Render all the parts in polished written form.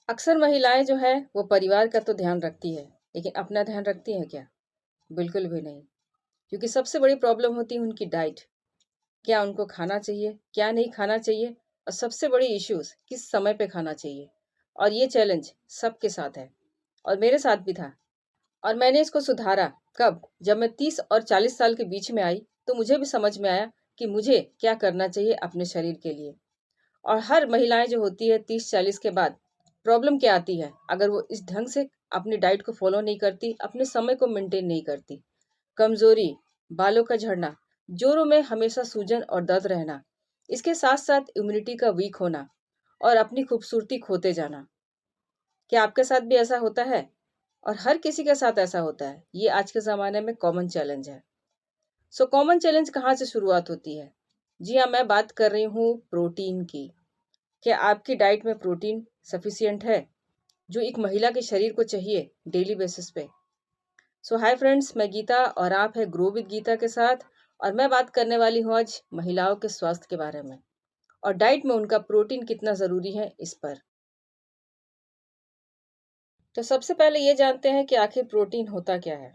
अक्सर महिलाएं जो है वो परिवार का तो ध्यान रखती है, लेकिन अपना ध्यान रखती है क्या? बिल्कुल भी नहीं। क्योंकि सबसे बड़ी प्रॉब्लम होती है उनकी डाइट। क्या उनको खाना चाहिए, क्या नहीं खाना चाहिए, और सबसे बड़ी इश्यूज किस समय पे खाना चाहिए। और ये चैलेंज सबके साथ है, और मेरे साथ भी था। और मैंने इसको सुधारा कब? जब मैं 30 और 40 साल के बीच में आई, तो मुझे भी समझ में आया कि मुझे क्या करना चाहिए अपने शरीर के लिए। और हर महिलाएं जो होती है 30-40 के बाद, प्रॉब्लम क्या आती है अगर वो इस ढंग से अपनी डाइट को फॉलो नहीं करती, अपने समय को मेंटेन नहीं करती। कमजोरी, बालों का झड़ना, जोड़ों में हमेशा सूजन और दर्द रहना, इसके साथ साथ इम्यूनिटी का वीक होना, और अपनी खूबसूरती खोते जाना। क्या आपके साथ भी ऐसा होता है? और हर किसी के साथ ऐसा होता है। ये आज के ज़माने में कॉमन चैलेंज है। सो कॉमन चैलेंज कहाँ से शुरुआत होती है? जी हाँ, मैं बात कर रही हूँ प्रोटीन की। क्या आपकी डाइट में प्रोटीन सफिशिएंट है, जो एक महिला के शरीर को चाहिए डेली बेसिस पे? सो हाय फ्रेंड्स, मैं गीता और आप है ग्रो विद गीता के साथ। और मैं बात करने वाली हूँ आज महिलाओं के स्वास्थ्य के बारे में, और डाइट में उनका प्रोटीन कितना ज़रूरी है इस पर। तो सबसे पहले ये जानते हैं कि आखिर प्रोटीन होता क्या है।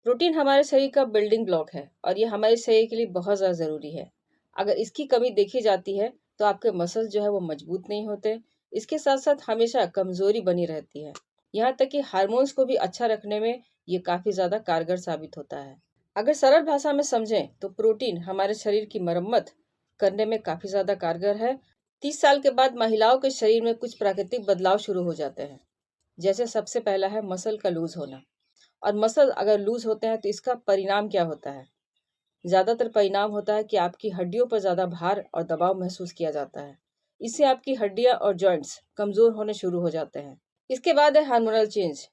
प्रोटीन हमारे शरीर का बिल्डिंग ब्लॉक है, और ये हमारे शरीर के लिए बहुत ज़्यादा ज़रूरी है। अगर इसकी कमी देखी जाती है तो आपके मसल्स जो है वो मजबूत नहीं होते। इसके साथ साथ हमेशा कमज़ोरी बनी रहती है। यहाँ तक कि हार्मोन्स को भी अच्छा रखने में ये काफ़ी ज़्यादा कारगर साबित होता है। अगर सरल भाषा में समझें तो प्रोटीन हमारे शरीर की मरम्मत करने में काफ़ी ज़्यादा कारगर है। 30 साल के बाद महिलाओं के शरीर में कुछ प्राकृतिक बदलाव शुरू हो जाते हैं। जैसे सबसे पहला है मसल का लूज होना। और मसल अगर लूज होते हैं तो इसका परिणाम क्या होता है? ज़्यादातर परिणाम होता है कि आपकी हड्डियों पर ज़्यादा भार और दबाव महसूस किया जाता है। इससे आपकी हड्डियां और जॉइंट्स कमज़ोर होने शुरू हो जाते हैं। इसके बाद है हार्मोनल चेंज।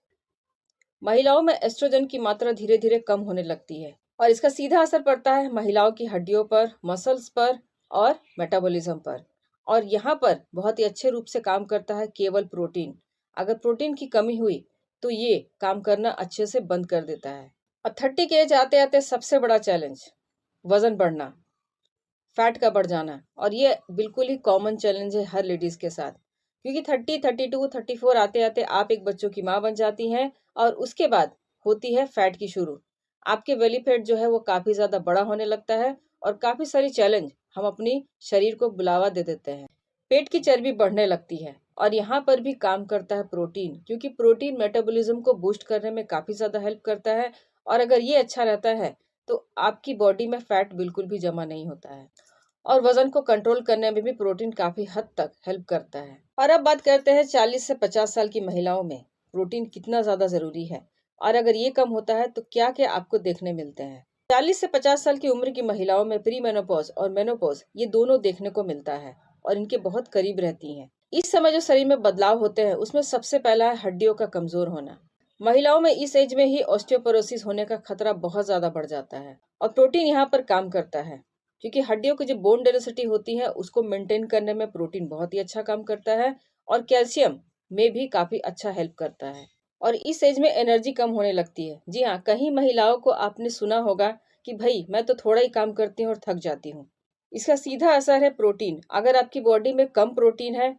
महिलाओं में एस्ट्रोजन की मात्रा धीरे धीरे कम होने लगती है, और इसका सीधा असर पड़ता है महिलाओं की हड्डियों पर, मसल्स पर और मेटाबॉलिज्म पर। और यहाँ पर बहुत ही अच्छे रूप से काम करता है केवल प्रोटीन। अगर प्रोटीन की कमी हुई तो ये काम करना अच्छे से बंद कर देता है। और 30 के एज आते आते सबसे बड़ा चैलेंज, वजन बढ़ना, फैट का बढ़ जाना। और ये बिल्कुल ही कॉमन चैलेंज है हर लेडीज के साथ। क्योंकि 30, 32, 34 आते आते आप एक बच्चों की माँ बन जाती हैं, और उसके बाद होती है फैट की शुरू। आपके बेली फैट जो है वो काफी ज्यादा बड़ा होने लगता है, और काफी सारी चैलेंज हम अपनी शरीर को बुलावा दे देते हैं। पेट की चर्बी बढ़ने लगती है, और यहाँ पर भी काम करता है प्रोटीन, क्योंकि प्रोटीन मेटाबॉलिज्म को बूस्ट करने में काफी ज्यादा हेल्प करता है। और अगर ये अच्छा रहता है तो आपकी बॉडी में फैट बिल्कुल भी जमा नहीं होता है। और वजन को कंट्रोल करने में भी प्रोटीन काफी हद तक हेल्प करता है। और अब बात करते हैं 40 से 50 साल की महिलाओं में प्रोटीन कितना ज्यादा जरूरी है, और अगर ये कम होता है तो क्या क्या आपको देखने मिलते हैं। 40 से 50 साल की उम्र की महिलाओं में प्री मेनोपॉज और मेनोपॉज ये दोनों देखने को मिलता है, और इनके बहुत करीब रहती हैं। इस समय जो शरीर में बदलाव होते हैं उसमें सबसे पहला है हड्डियों का कमजोर होना। महिलाओं में इस एज में ही ऑस्टियोपोरोसिस होने का खतरा बहुत ज्यादा बढ़ जाता है, और प्रोटीन यहाँ पर काम करता है। क्योंकि हड्डियों की जो बोन डेंसिटी होती है उसको मेंटेन करने में प्रोटीन बहुत ही अच्छा काम करता है, और कैल्शियम में भी काफी अच्छा हेल्प करता है। और इस एज में एनर्जी कम होने लगती है। जी हाँ, कई महिलाओं को आपने सुना होगा कि भाई मैं तो थोड़ा ही काम करती हूँ और थक जाती हूँ। इसका सीधा असर है प्रोटीन। अगर आपकी बॉडी में कम प्रोटीन है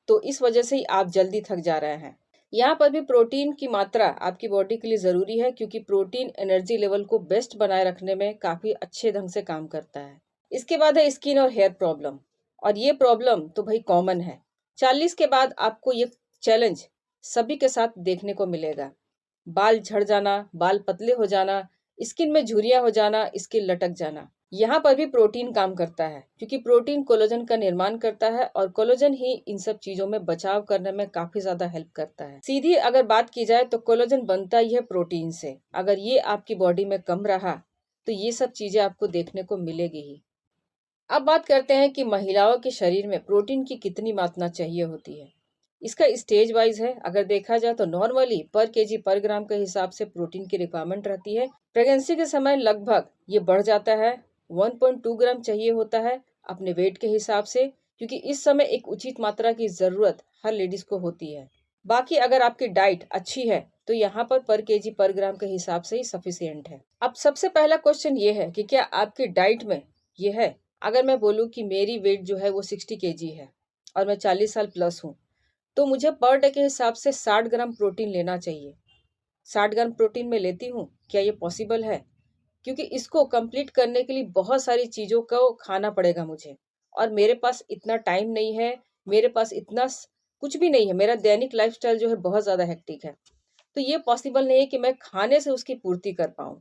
तो इस वजह से ही आप जल्दी थक जा रहे हैं। यहाँ पर भी प्रोटीन की मात्रा आपकी बॉडी के लिए जरूरी है, क्योंकि प्रोटीन एनर्जी लेवल को बेस्ट बनाए रखने में काफी अच्छे ढंग से काम करता है। इसके बाद है स्किन और हेयर प्रॉब्लम। और ये प्रॉब्लम तो भाई कॉमन है। 40 के बाद आपको ये चैलेंज सभी के साथ देखने को मिलेगा। बाल झड़ जाना, बाल पतले हो जाना, स्किन में झुर्रियां हो जाना, स्किन लटक जाना। यहाँ पर भी प्रोटीन काम करता है, क्योंकि प्रोटीन कोलेजन का निर्माण करता है, और कोलेजन ही इन सब चीजों में बचाव करने में काफी ज्यादा हेल्प करता है। सीधी अगर बात की जाए तो कोलेजन बनता ही है प्रोटीन से। अगर ये आपकी बॉडी में कम रहा तो ये सब चीजें आपको देखने को मिलेगी ही। अब बात करते हैं कि महिलाओं के शरीर में प्रोटीन की कितनी मात्रा चाहिए होती है। इसका स्टेज वाइज है। अगर देखा जाए तो नॉर्मली पर केजी पर ग्राम के हिसाब से प्रोटीन की रिक्वायरमेंट रहती है। प्रेगनेंसी के समय लगभग ये बढ़ जाता है, 1.2 ग्राम चाहिए होता है अपने वेट के हिसाब से, क्योंकि इस समय एक उचित मात्रा की जरूरत हर लेडीज को होती है। बाकी अगर आपकी डाइट अच्छी है तो यहाँ पर केजी पर ग्राम के हिसाब से ही सफिशियंट है। अब सबसे पहला क्वेश्चन ये है कि क्या आपकी डाइट में ये है। अगर मैं बोलूँ कि मेरी वेट जो है वो 60 केजी है, और मैं 40 साल प्लस हूँ, तो मुझे पर डे के हिसाब से 60 ग्राम प्रोटीन लेना चाहिए। 60 ग्राम प्रोटीन मैं लेती हूँ। क्या ये पॉसिबल है? क्योंकि इसको कंप्लीट करने के लिए बहुत सारी चीज़ों को खाना पड़ेगा मुझे, और मेरे पास इतना टाइम नहीं है, मेरे पास इतना कुछ भी नहीं है। मेरा दैनिक लाइफस्टाइल जो है बहुत ज़्यादा हेक्टिक है। तो ये पॉसिबल नहीं है कि मैं खाने से उसकी पूर्ति कर पाऊँ।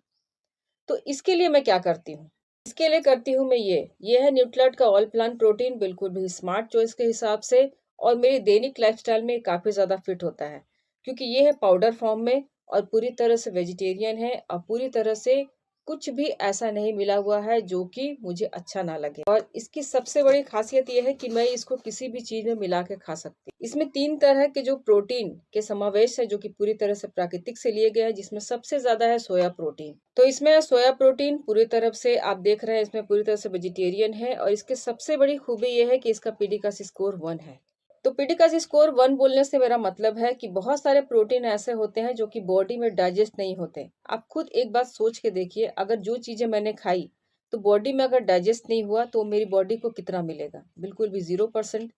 तो इसके लिए मैं क्या करती हूँ? इसके लिए करती हूँ मैं ये है न्यूट्रिलाइट का ऑल प्लांट प्रोटीन, बिल्कुल भी स्मार्ट चॉइस के हिसाब से, और मेरे दैनिक लाइफस्टाइल में काफ़ी ज़्यादा फिट होता है। क्योंकि ये है पाउडर फॉर्म में और पूरी तरह से वेजिटेरियन है, और पूरी तरह से कुछ भी ऐसा नहीं मिला हुआ है जो कि मुझे अच्छा ना लगे। और इसकी सबसे बड़ी खासियत ये है कि मैं इसको किसी भी चीज़ में मिला के खा सकती हूँ। इसमें 3 तरह के जो प्रोटीन के समावेश है, जो कि पूरी तरह से प्राकृतिक से लिए गए हैं, जिसमें सबसे ज़्यादा है सोया प्रोटीन। तो इसमें है सोया प्रोटीन, पूरी तरफ से आप देख रहे हैं इसमें पूरी तरह से वेजिटेरियन है, और इसकी सबसे बड़ी खूबी ये है कि इसका पीडीकास स्कोर 1 है। तो पीडीकास स्कोर 1 बोलने से मेरा मतलब है कि बहुत सारे प्रोटीन ऐसे होते हैं जो कि बॉडी में डाइजेस्ट नहीं होते। आप खुद एक बात सोच के देखिए, अगर जो चीज़ें मैंने खाई तो बॉडी में अगर डाइजेस्ट नहीं हुआ तो मेरी बॉडी को कितना मिलेगा? बिल्कुल भी 0%।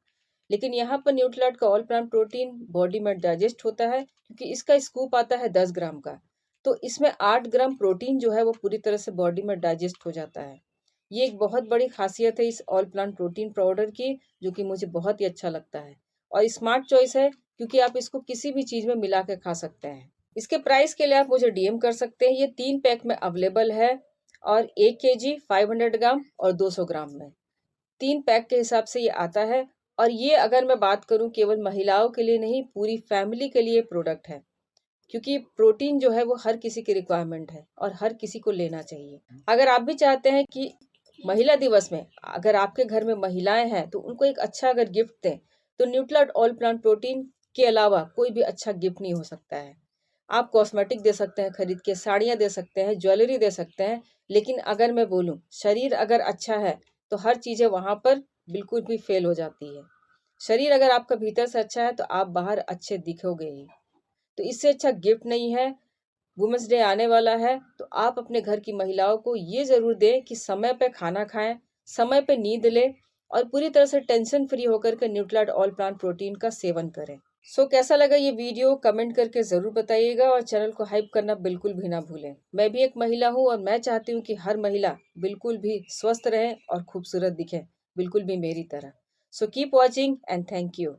लेकिन यहाँ पर न्यूट्रिलाइट का ऑल प्लांट प्रोटीन बॉडी में डाइजेस्ट होता है, क्योंकि इसका स्कूप आता है 10 ग्राम का। तो इसमें 8 ग्राम प्रोटीन जो है वो पूरी तरह से बॉडी में डाइजेस्ट हो जाता है। ये एक बहुत बड़ी खासियत है इस ऑल प्लांट प्रोटीन पाउडर की, जो कि मुझे बहुत ही अच्छा लगता है। और स्मार्ट चॉइस है, क्योंकि आप इसको किसी भी चीज़ में मिला के खा सकते हैं। इसके प्राइस के लिए आप मुझे डीएम कर सकते हैं। ये 3 पैक में अवेलेबल है, और 1 केजी, 500 ग्राम और 200 ग्राम में 3 पैक के हिसाब से ये आता है। और ये अगर मैं बात करूँ केवल महिलाओं के लिए नहीं, पूरी फैमिली के लिए प्रोडक्ट है। क्योंकि प्रोटीन जो है वो हर किसी की रिक्वायरमेंट है और हर किसी को लेना चाहिए। अगर आप भी चाहते हैं कि महिला दिवस में अगर आपके घर में महिलाएं हैं तो उनको एक अच्छा अगर गिफ्ट दें, तो न्यूट्रिलाइट ऑल प्लांट प्रोटीन के अलावा कोई भी अच्छा गिफ्ट नहीं हो सकता है। आप कॉस्मेटिक दे सकते हैं खरीद के, साड़ियाँ दे सकते हैं, ज्वेलरी दे सकते हैं, लेकिन अगर मैं बोलूँ शरीर अगर अच्छा है तो हर चीज़ें वहाँ पर बिल्कुल भी फेल हो जाती है। शरीर अगर आपका भीतर से अच्छा है तो आप बाहर अच्छे दिखोगे ही। तो इससे अच्छा गिफ्ट नहीं है। वुमेन्स डे आने वाला है, तो आप अपने घर की महिलाओं को ये ज़रूर दें कि समय पे खाना खाएं, समय पे नींद लें, और पूरी तरह से टेंशन फ्री होकर के न्यूट्रिलाइट ऑल प्लांट प्रोटीन का सेवन करें। सो कैसा लगा ये वीडियो कमेंट करके ज़रूर बताइएगा, और चैनल को हाइप करना बिल्कुल भी ना भूलें। मैं भी एक महिला हूँ और मैं चाहती हूँ कि हर महिला बिल्कुल भी स्वस्थ रहे और खूबसूरत दिखे, बिल्कुल भी मेरी तरह। So keep watching and thank you.